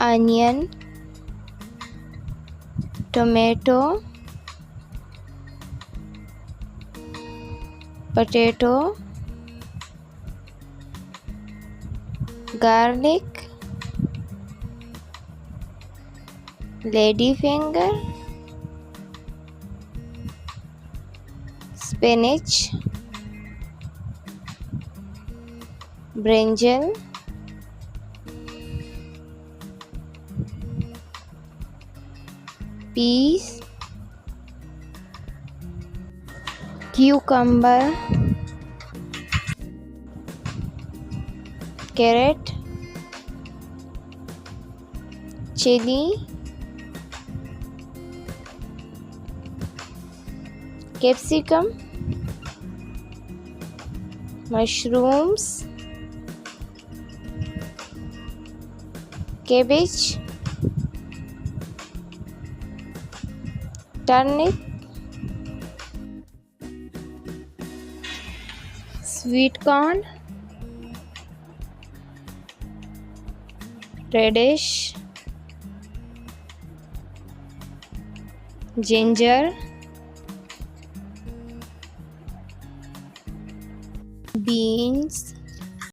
onion, tomato, potato, garlic, ladyfinger, spinach, brinjal, peas, cucumber, carrot, chili, capsicum, mushrooms, cabbage, turnip, sweet corn, radish, ginger, beans,